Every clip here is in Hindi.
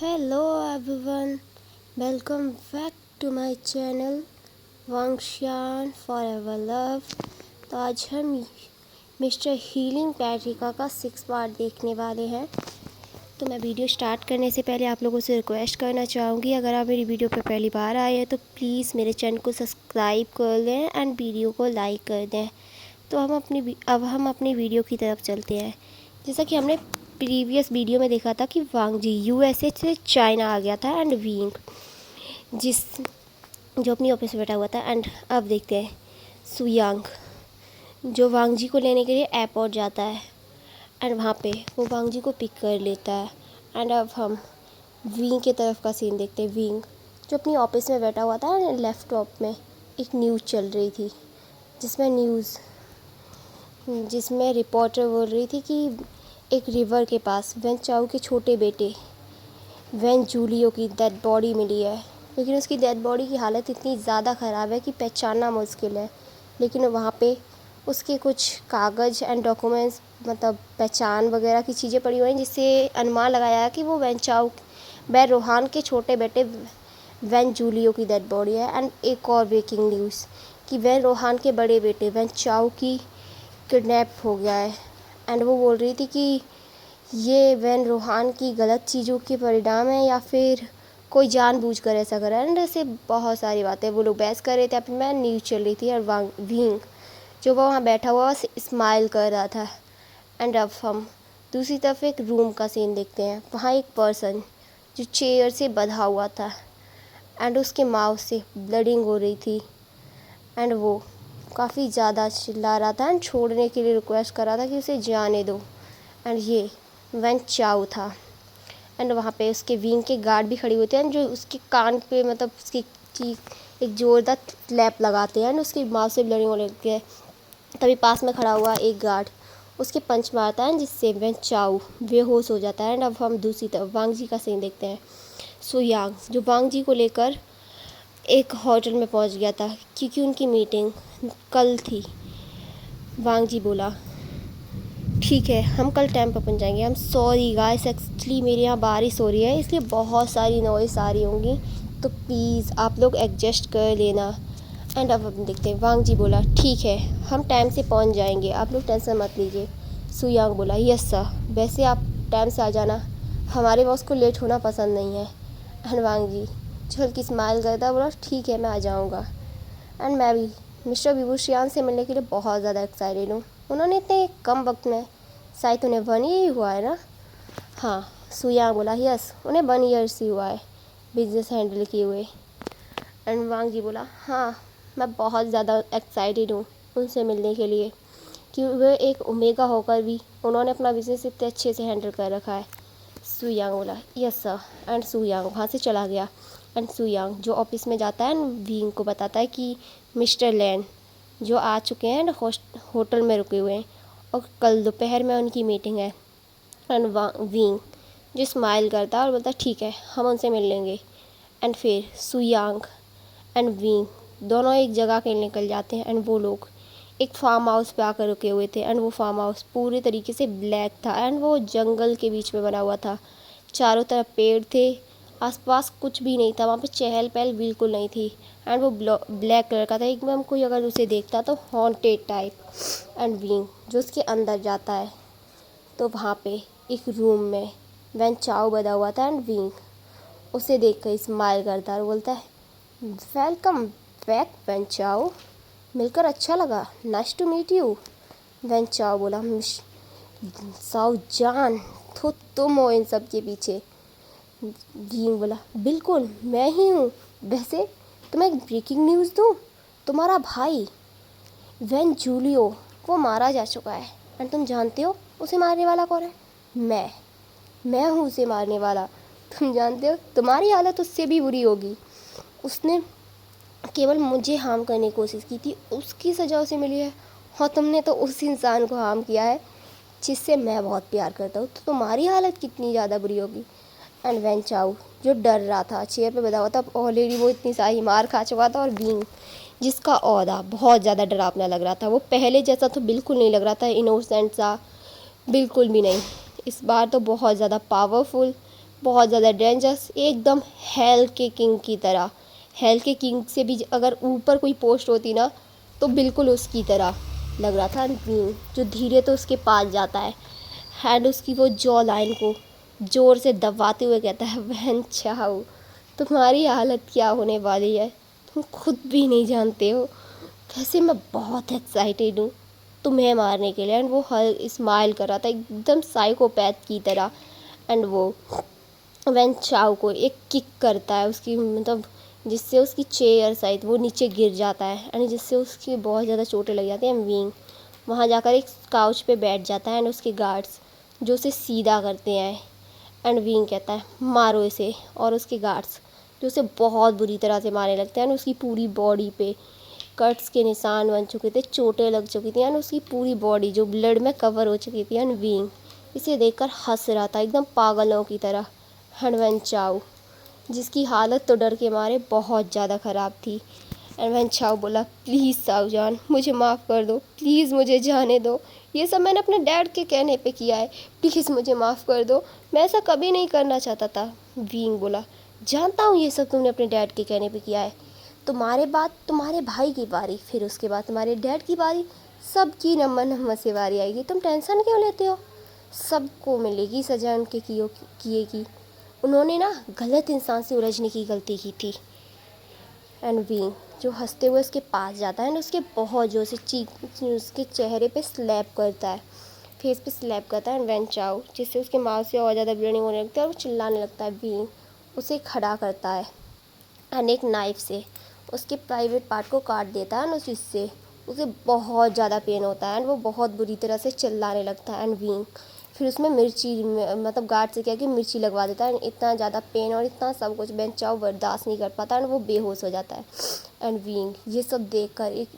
Hello everyone, welcome back to my channel Wangshan forever love. तो आज हम मिस्टर हीलिंग पैट्रिका का 6 पार्ट देखने वाले हैं। तो मैं वीडियो स्टार्ट करने से पहले आप लोगों से रिक्वेस्ट करना चाहूँगी, अगर आप मेरी वीडियो पर पहली बार आए हैं तो प्लीज़ मेरे चैनल को सब्सक्राइब कर दें एंड वीडियो को लाइक कर दें। तो अब हम अपनी वीडियो की तरफ चलते हैं। जैसा कि हमने प्रीवियस वीडियो में देखा था कि वांग जी यूएसए से चाइना आ गया था एंड विंग जो अपनी ऑफिस में बैठा हुआ था। एंड अब देखते हैं सुयांग जो वांग जी को लेने के लिए एयरपोर्ट जाता है एंड वहाँ पे वो वांग जी को पिक कर लेता है। एंड अब हम विंग की तरफ का सीन देखते हैं। विंग जो अपनी ऑफिस में बैठा हुआ था एंड लैपटॉप में एक न्यूज़ चल रही थी जिसमें रिपोर्टर बोल रही थी कि एक रिवर के पास वेन चाओ के छोटे बेटे वेन जूलियो की डेड बॉडी मिली है, लेकिन उसकी डेड बॉडी की हालत इतनी ज़्यादा ख़राब है कि पहचानना मुश्किल है। लेकिन वहाँ पे उसके कुछ कागज़ एंड डॉक्यूमेंट्स मतलब पहचान वगैरह की चीज़ें पड़ी हुई हैं, जिससे अनुमान लगाया है कि वो वेन रोहान के छोटे बेटे वेन जूलियो की डेड बॉडी है। एंड एक और ब्रेकिंग न्यूज़ कि वेन रोहान के बड़े बेटे वेन चाओ की किडनैप हो गया है। एंड वो बोल रही थी कि ये वेन रोहान की गलत चीज़ों के परिणाम है या फिर कोई जानबूझकर ऐसा कर रहा है। एंड ऐसे बहुत सारी बातें वो लोग बहस कर रहे थे। अपनी मैं न्यूज़ चल रही थी और विंग जो वो वहाँ बैठा हुआ स्माइल कर रहा था। एंड अब हम दूसरी तरफ एक रूम का सीन देखते हैं। वहाँ एक पर्सन जो चेयर से बंधा हुआ था एंड उसके माउथ से ब्लडिंग हो रही थी एंड वो काफ़ी ज़्यादा चिल्ला रहा था एंड छोड़ने के लिए रिक्वेस्ट कर रहा था कि उसे जाने दो। एंड ये वेन चाओ था। एंड वहाँ पे उसके विंग के गार्ड भी खड़े होते हैं जो उसके कान पे मतलब उसकी एक जोरदार क्लैप लगाते हैं एंड उसकी माउथ से ब्लडिंग होने लगी है। तभी पास में खड़ा हुआ एक गार्ड उसके पंच मारता है जिससे वेन चाओ बेहोश हो जाता है। एंड अब हम दूसरी तरफ वांग जी का सीन देखते हैं। सुयांग जो वांग जी को लेकर एक होटल में पहुंच गया था क्योंकि उनकी मीटिंग कल थी। वांग जी बोला ठीक है हम कल टाइम पर पहुंच जाएंगे। हम सॉरी गाइस, एक्चुअली मेरे यहाँ बारिश हो रही है इसलिए बहुत सारी नॉइस आ रही होंगी, तो प्लीज़ आप लोग एडजस्ट कर लेना। एंड अब हम देखते हैं। वांग जी बोला ठीक है हम टाइम से पहुंच जाएंगे, आप लोग टेंशन मत लीजिए। सुयांग बोला यस सर, वैसे आप टाइम से आ जाना, हमारे बॉस को लेट होना पसंद नहीं है। एंड वांग जी जो हल्की स्माइल करता बोला ठीक है मैं आ जाऊँगा। एंड मैं भी मिस्टर विभूषियान से मिलने के लिए बहुत ज़्यादा एक्साइटेड हूँ। उन्होंने इतने कम वक्त में शायद उन्हें 1 ईयर ही हुआ है ना। हाँ सुयांग बोला यस उन्हें 1 ईयर ही हुआ है बिजनेस हैंडल किए हुए। एंड वांग जी बोला हाँ मैं बहुत ज़्यादा एक्साइटेड हूँ उनसे मिलने के लिए कि वे एक ओमेगा होकर भी उन्होंने अपना बिजनेस इतने अच्छे से हैंडल कर रखा है। सुयांग बोला यस सर। एंड सुयांग वहाँ से चला गया। एंड सुयांग जो ऑफिस में जाता है विंग को बताता है कि मिस्टर लैन जो आ चुके हैं एंड होटल में रुके हुए हैं और कल दोपहर में उनकी मीटिंग है। एंड विंग जो स्माइल करता है और बोलता है ठीक है हम उनसे मिल लेंगे। एंड फिर सुयांग एंड विंग दोनों एक जगह के निकल जाते हैं एंड वो लोग एक फार्म हाउस पे आकर रुके हुए थे। एंड वो फार्म हाउस पूरे तरीके से ब्लैक था एंड वो जंगल के बीच में बना हुआ था। चारों तरफ पेड़ थे, आसपास कुछ भी नहीं था, वहाँ पे चहल पहल बिल्कुल नहीं थी। एंड वो ब्लैक कलर का था एकदम, कोई अगर उसे देखता तो हॉन्टेड टाइप। एंड विंग जो उसके अंदर जाता है तो वहाँ पे एक रूम में वेन चाओ बना हुआ था। एंड विंग उसे देख कर स्माइल करता है और बोलता है वेलकम बैक वेन चाओ, मिलकर अच्छा लगा, nice to meet you. When चाओ बोला साओ जान तो तुम हो इन सब के पीछे। विंग बोला बिल्कुल मैं ही हूँ, वैसे तुम्हें एक ब्रेकिंग न्यूज़ दूँ, तुम्हारा भाई वेन जूलियो वो मारा जा चुका है। एंड तुम जानते हो उसे मारने वाला कौन है? मैं हूँ उसे मारने वाला। तुम जानते हो तुम्हारी हालत उससे भी बुरी होगी। उसने केवल मुझे हार्म करने की कोशिश की थी, उसकी सज़ा उसे मिली है और तुमने तो उस इंसान को हार्म किया है जिससे मैं बहुत प्यार करता हूँ, तो तुम्हारी हालत कितनी ज़्यादा बुरी होगी। एंड वेन चाओ जो डर रहा था चेयर पे बैठा हुआ था, ऑलरेडी वो इतनी सारी मार खा चुका था और विंग जिसका औहदा बहुत ज़्यादा डरावना लग रहा था, वो पहले जैसा तो बिल्कुल नहीं लग रहा था, इनोसेंट सा बिल्कुल भी नहीं, इस बार तो बहुत ज़्यादा पावरफुल बहुत ज़्यादा डेंजरस, एकदम हेल के किंग की तरह। हेल के किंग से भी अगर ऊपर कोई पोस्ट होती ना तो बिल्कुल उसकी तरह लग रहा था जो धीरे तो उसके पास जाता है एंड उसकी वो जॉ लाइन को ज़ोर से दबाते हुए कहता है, वैन चाओ तुम्हारी हालत क्या होने वाली है तुम खुद भी नहीं जानते हो। वैसे मैं बहुत एक्साइटेड हूँ तुम्हें मारने के लिए। एंड वो हर स्माइल कर रहा था एकदम साइकोपैथ की तरह। एंड वो वैन चाओ को एक किक करता है उसकी, मतलब जिससे उसकी चेयर शायद वो नीचे गिर जाता है एंड जिससे उसकी बहुत ज़्यादा चोटें लग जाती हैं। विंग वहाँ जाकर एक काउच पे बैठ जाता है एंड उसके गार्ड्स जो उसे सीधा करते हैं एंड विंग कहता है मारो इसे, और उसके गार्ड्स जो उसे बहुत बुरी तरह से मारने लगते हैं एंड उसकी पूरी बॉडी पे कट्स के निशान बन चुके थे, चोटें लग चुकी थी एंड उसकी पूरी बॉडी जो ब्लड में कवर हो चुकी थी। एंड विंग इसे देखकर हंस रहा था एकदम पागलों की तरह। एंड वैन चाओ जिसकी हालत तो डर के मारे बहुत ज़्यादा ख़राब थी। एंड वैन चाओ बोला, प्लीज़ साऊजान मुझे माफ़ कर दो, प्लीज़ मुझे जाने दो, ये सब मैंने अपने डैड के कहने पे किया है, प्लीज़ मुझे माफ़ कर दो, मैं ऐसा कभी नहीं करना चाहता था। विंग बोला, जानता हूँ ये सब तुमने अपने डैड के कहने पे किया है, तुम्हारे बाद तुम्हारे भाई की बारी, फिर उसके बाद तुम्हारे डैड की बारी, सबकी नम्बर नम्बर से बारी आएगी, तुम टेंशन क्यों लेते हो, सबको मिलेगी सज़ा उनके किए की। उन्होंने ना गलत इंसान से उलझने की गलती की थी। एंड विंग जो हंसते हुए उसके पास जाता है एंड उसके बहुत जोर से चीख उसके चेहरे पे स्लैप करता है, फेस पे स्लैप करता है। एंड वैन चाओ जिससे उसके माउथ से और ज़्यादा ब्लीडिंग होने लगती है और वो चिल्लाने लगता है। विंग उसे खड़ा करता है एंड एक नाइफ से उसके प्राइवेट पार्ट को काट देता है एंड उससे उसे बहुत ज़्यादा पेन होता है एंड वो बहुत बुरी तरह से चिल्लाने लगता है। एंड विंग फिर उसमें मिर्ची मतलब गार्ड से क्या कि मिर्ची लगवा देता है। इतना ज़्यादा पेन और इतना सब कुछ वैन चाओ बर्दाश्त नहीं कर पाता एंड वो बेहोश हो जाता है। एंड विंग ये सब देखकर एक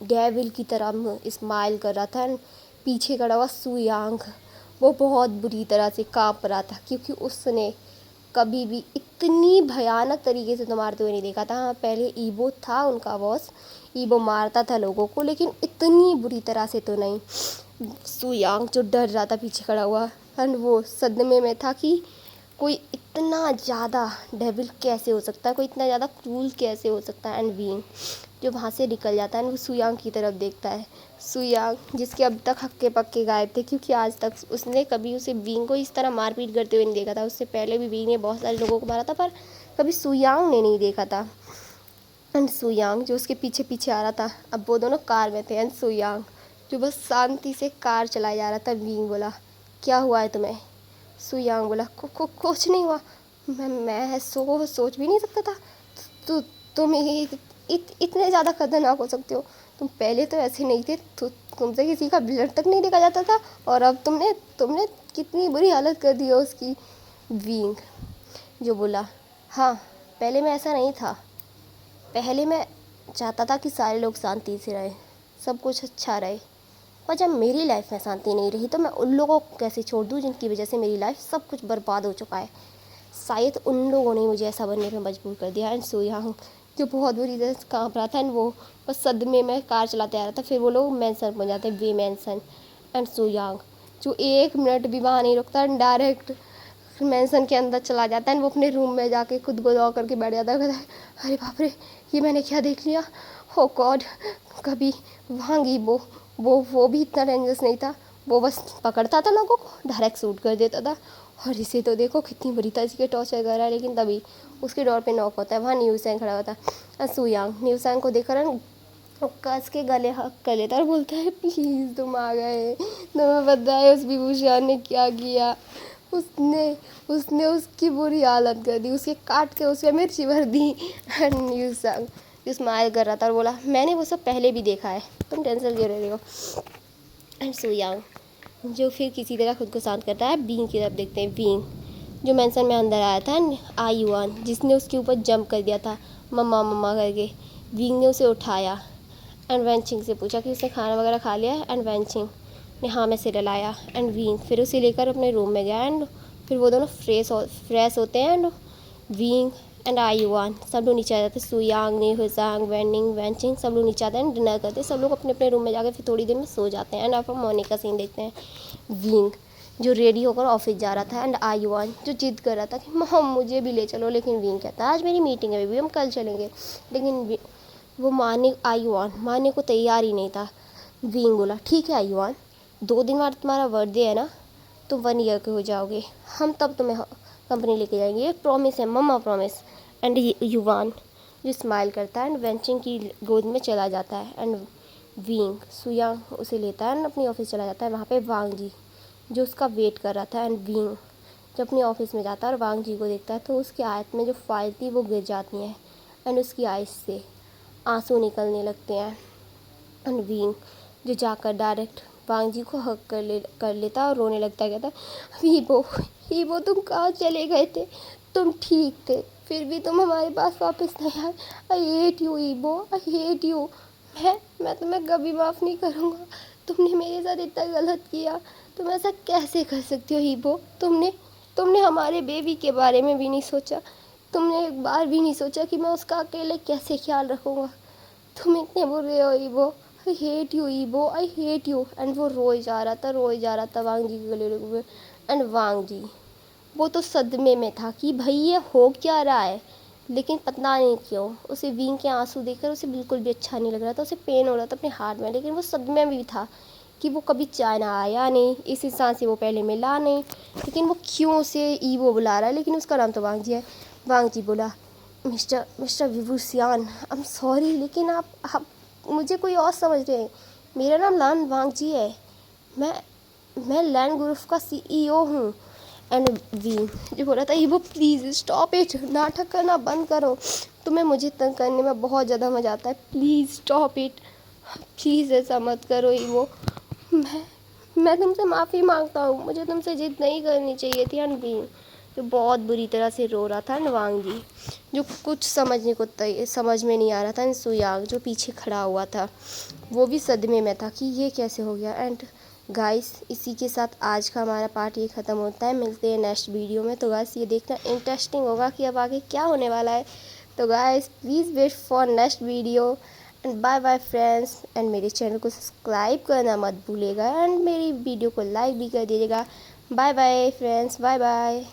डेविल की तरह स्माइल कर रहा था एंड पीछे खड़ा हुआ सुयांग वो बहुत बुरी तरह से काँप रहा था क्योंकि उसने कभी भी इतनी भयानक तरीके से तो मारते हुए नहीं देखा था। हाँ पहले ईबो था उनका बॉस, ईबो मारता था लोगों को लेकिन इतनी बुरी तरह से तो नहीं। सुयांग जो डर रहा था पीछे खड़ा हुआ एंड वो सदमे में था कि कोई इतना ज़्यादा डेविल कैसे हो सकता है, कोई इतना ज़्यादा क्रूल कैसे हो सकता है। एंड विंग जो वहाँ से निकल जाता है वो सुयांग की तरफ देखता है। सुयांग जिसके अब तक हक्के पक्के गायब थे क्योंकि आज तक उसने कभी उसे विंग को इस तरह मारपीट करते हुए नहीं देखा था। उससे पहले भी विंग ने बहुत सारे लोगों को मारा था पर कभी सुयांग ने नहीं देखा था। एंड सुयांग जो उसके पीछे पीछे आ रहा था, अब वो दोनों कार में थे एंड सुयांग जो बस शांति से कार चलाया जा रहा था। विंग बोला, क्या हुआ है तुम्हें? सुयांग बोला, कुछ नहीं हुआ, मैं सोच भी नहीं सकता था तो तुम इतने ज़्यादा खतरनाक हो सकते हो, तुम पहले तो ऐसे नहीं थे, तुमसे किसी का ब्लड तक नहीं देखा जाता था और अब तुमने कितनी बुरी हालत कर दी है उसकी। विंग जो बोला, हाँ पहले मैं ऐसा नहीं था, पहले मैं चाहता था कि सारे लोग शांति से रहें, सब कुछ अच्छा रहे, पर जब मेरी लाइफ में शांति नहीं रही तो मैं उन लोगों को कैसे छोड़ दूँ जिनकी वजह से मेरी लाइफ सब कुछ बर्बाद हो चुका है। शायद उन लोगों ने मुझे ऐसा बनने पे मजबूर कर दिया। एंड सुयांग जो बहुत बुरी तरह से काँप रहा था एंड वो बस सदमे में कार चलाते आ रहा था। फिर वो लोग मैंसन पहुँच जाते हैं, वे मैंसन। एंड सुयांग जो 1 मिनट भी वहाँ नहीं रुकता एंड डायरेक्ट मैंसन के अंदर चला जाता है। वो अपने रूम में जाके खुद को लॉक करके बैठ जाता है, कहता है अरे बाप रे ये मैंने क्या देख लिया, हो गॉड। कभी वहाँ गई वो भी इतना डेंजरस नहीं था, वो बस पकड़ता था लोगों को डायरेक्ट शूट कर देता था। और इसे तो देखो कितनी बुरी तरह से टॉर्चर कर रहा है। लेकिन तभी उसके डोर पे नॉक होता है, वहाँ न्यूसैंग खड़ा होता है। सुयांग न्यूसैंग को देखकर वो कस के गले हक कर लेता है और बोलता है प्लीज़ तुम आ गए, तुम्हें पता है उस विभूषण ने क्या किया, उसने उसकी बुरी हालत कर दी, उसके काट के उसमें मिर्ची भर दी। एंड न्यूसैंग स्माइल कर रहा था और बोला, मैंने वो सब पहले भी देखा है, तुम टेंशन क्यों ले रहे हो। एंड सुयांग जो फिर किसी तरह खुद को शांत करता है, विंग की तरफ देखते हैं। विंग जो मैंसन में अंदर आया था, आयुआन जिसने उसके ऊपर जंप कर दिया था मम्मा मम्मा करके, विंग ने उसे उठाया एंड वैनचिंग से पूछा कि उसने खाना वगैरह खा लिया। एंड वैनचिंग ने हाँ मैं सिर लाया। एंड विंग फिर उसे लेकर अपने रूम में गया एंड फिर वो दोनों फ्रेश होते हैं। एंड विंग एंड आयुआन सब लोग नीचे आ जाते, सुयांग ने हुजांग वैनिंग वैनचिंग सब लोग नीचे आते हैं, डिनर करते हैं, सब लोग अपने अपने रूम में जाकर फिर थोड़ी देर में सो जाते हैं। एंड आप मॉर्निंग का सीन देखते हैं। विंग जो रेडी होकर ऑफिस जा रहा था, एंड आयुआन जो जिद कर रहा था कि मॉम मुझे भी ले चलो, लेकिन विंग कहता है आज मेरी मीटिंग है बेबी, हम कल चलेंगे। लेकिन वो आयुआन मानने को तैयार ही नहीं था। विंग बोला ठीक है आयुआन, 2 दिन बाद तुम्हारा बर्थडे है ना, तुम 1 ईयर के हो जाओगे, हम तब तुम्हें कंपनी लेके जाएंगे, ये प्रॉमिस है मम्मा प्रॉमिस। एंड युवान जो स्माइल करता है एंड वेंचिंग की गोद में चला जाता है, एंड विंग सुयांग उसे लेता है एंड अपनी ऑफिस चला जाता है। वहाँ पे वांग जी जो उसका वेट कर रहा था, एंड विंग जब अपने ऑफिस में जाता है और वांग जी को देखता है तो उसके हाथ में जो फाइल थी वो गिर जाती हैं, एंड उसकी आइज से आंसू निकलने लगते हैं। एंड विंग जो जाकर डायरेक्ट वांग जी को हक कर लेता है और रोने लगता है, कहता है हीबो तुम कहाँ चले गए थे, तुम ठीक थे, फिर भी तुम हमारे पास वापस नहीं आए। आई हेट यू हीबो, आई हेट यू। मैं तुम्हें कभी माफ़ नहीं करूँगा, तुमने मेरे साथ इतना गलत किया, तुम ऐसा कैसे कर सकती हो हीबो। तुमने हमारे बेबी के बारे में भी नहीं सोचा, तुमने एक बार भी नहीं सोचा कि मैं उसका अकेले कैसे ख्याल रखूँगा। तुम इतने बुरे हो ईबो, आई हेट यू ईबो, आई हेट यू। एंड वो रोए जा रहा था वांग जी के गले लगे हुए। एंड वांग जी वो तो सदमे में था कि भाई ये हो क्या रहा है, लेकिन पता नहीं क्यों उसे विंग के आंसू देखकर उसे बिल्कुल भी अच्छा नहीं लग रहा था, उसे पेन हो रहा था अपने हार्ट में, लेकिन वो सदमे में भी था कि वो कभी चाइना आया नहीं, इस इंसान से वो पहले मिला नहीं, लेकिन वो क्यों उसे ईवो बुला रहा है, लेकिन उसका नाम तो वांग जी है। वांग जी बोला मिस्टर विवुसियान आई एम सॉरी, लेकिन आप मुझे कोई और समझ रहे हैं, मेरा नाम लान वांग जी है, मैं मैं लैंड ग्रुप का CEO हूँ। एंड वी जो बोला था वो प्लीज़ स्टॉप इट, नाटक करना बंद करो, तुम्हें मुझे तंग करने में बहुत ज़्यादा मज़ा आता है, प्लीज़ स्टॉप इट, प्लीज़ ऐसा मत करो वो। मैं तुमसे माफ़ी मांगता हूँ, मुझे तुमसे जिद नहीं करनी चाहिए थी। एंड वी जो बहुत बुरी तरह से रो रहा था, एंड वांग जी जो कुछ समझ में नहीं आ रहा था, एंड सुयांग जो पीछे खड़ा हुआ था वो भी सदमे में था कि ये कैसे हो गया। एंड गाइस इसी के साथ आज का हमारा पार्ट ये ख़त्म होता है, मिलते हैं नेक्स्ट वीडियो में। तो गाइस ये देखना इंटरेस्टिंग होगा कि अब आगे क्या होने वाला है। तो guys please wait for next video, and bye bye friends. And मेरे चैनल को सब्सक्राइब करना मत भूलिएगा, एंड मेरी वीडियो को लाइक भी कर दीजिएगा। Bye bye friends, bye bye.